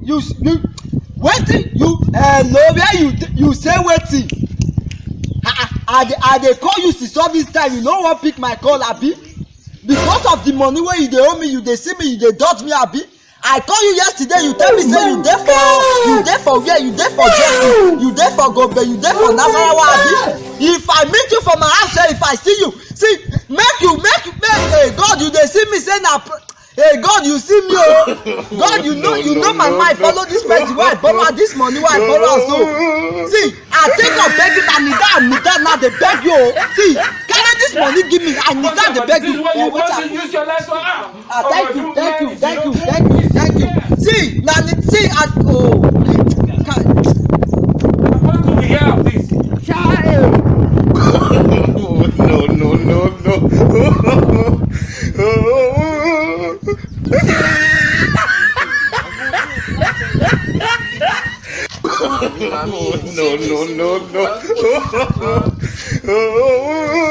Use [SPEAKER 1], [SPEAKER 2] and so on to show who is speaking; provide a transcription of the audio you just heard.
[SPEAKER 1] wetin you hello where you say wetin I dey call you since all this time you no wan pick my call abi because of the money wey you dey owe me you dey see me you dey dodge me abi I call you yesterday you tell me say you dey for where you dey for Jesu you dey for Gombe you dey for Nasarawa abi if I meet you for my house if I see you see make hey God you dey see me say na hey God you see me oh God you know my mind follow this person wey I borrow this money wey I borrow so see I take up begging and need that now dey beg you oh see carry this money give me I need that dey beg you thank you see na see I oh
[SPEAKER 2] no.